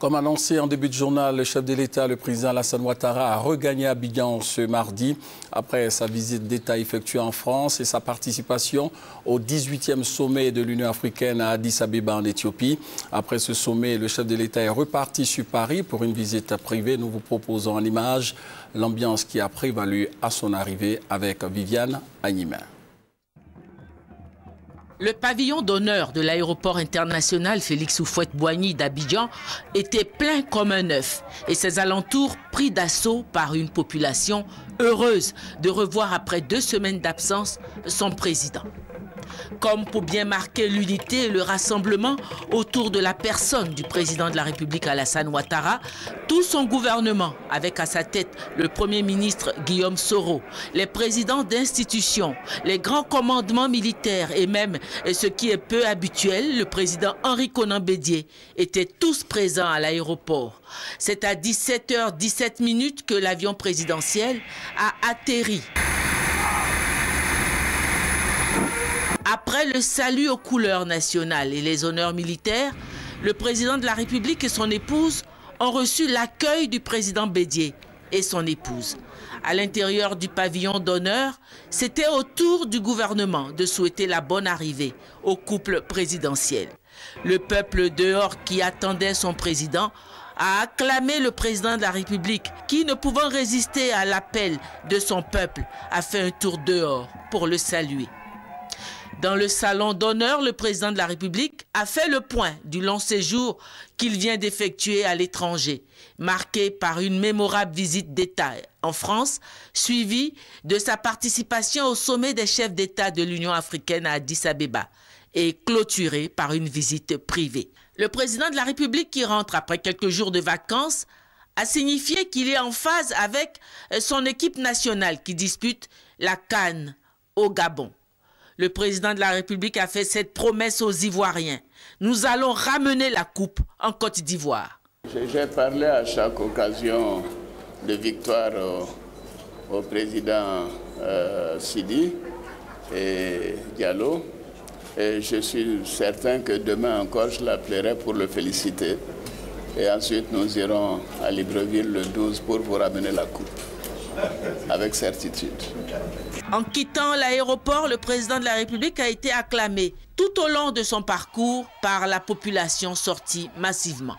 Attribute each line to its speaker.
Speaker 1: Comme annoncé en début de journal, le chef de l'État, le président Alassane Ouattara, a regagné Abidjan ce mardi après sa visite d'État effectuée en France et sa participation au 18e sommet de l'Union africaine à Addis Abeba en Éthiopie. Après ce sommet, le chef de l'État est reparti sur Paris pour une visite privée. Nous vous proposons en image l'ambiance qui a prévalu à son arrivée avec Viviane Agnimin.
Speaker 2: Le pavillon d'honneur de l'aéroport international Félix Houphouët-Boigny d'Abidjan était plein comme un œuf et ses alentours pris d'assaut par une population heureuse de revoir après 2 semaines d'absence son président. Comme pour bien marquer l'unité et le rassemblement autour de la personne du président de la République Alassane Ouattara, tout son gouvernement, avec à sa tête le Premier ministre Guillaume Soro, les présidents d'institutions, les grands commandements militaires et même, ce qui est peu habituel, le président Henri Konan Bédié, étaient tous présents à l'aéroport. C'est à 17h17 que l'avion présidentiel a atterri. Après le salut aux couleurs nationales et les honneurs militaires, le président de la République et son épouse ont reçu l'accueil du président Bédié et son épouse. À l'intérieur du pavillon d'honneur, c'était au tour du gouvernement de souhaiter la bonne arrivée au couple présidentiel. Le peuple dehors qui attendait son président a acclamé le président de la République qui, ne pouvant résister à l'appel de son peuple, a fait un tour dehors pour le saluer. Dans le salon d'honneur, le président de la République a fait le point du long séjour qu'il vient d'effectuer à l'étranger, marqué par une mémorable visite d'État en France, suivie de sa participation au sommet des chefs d'État de l'Union africaine à Addis Abeba et clôturée par une visite privée. Le président de la République, qui rentre après quelques jours de vacances, a signifié qu'il est en phase avec son équipe nationale qui dispute la CAN au Gabon. Le président de la République a fait cette promesse aux Ivoiriens. Nous allons ramener la coupe en Côte d'Ivoire.
Speaker 3: J'ai parlé à chaque occasion de victoire au président Sidi et Diallo. Et je suis certain que demain encore, je l'appellerai pour le féliciter. Et ensuite, nous irons à Libreville le 12 pour vous ramener la coupe. Avec certitude.
Speaker 2: En quittant l'aéroport, le président de la République a été acclamé tout au long de son parcours par la population sortie massivement.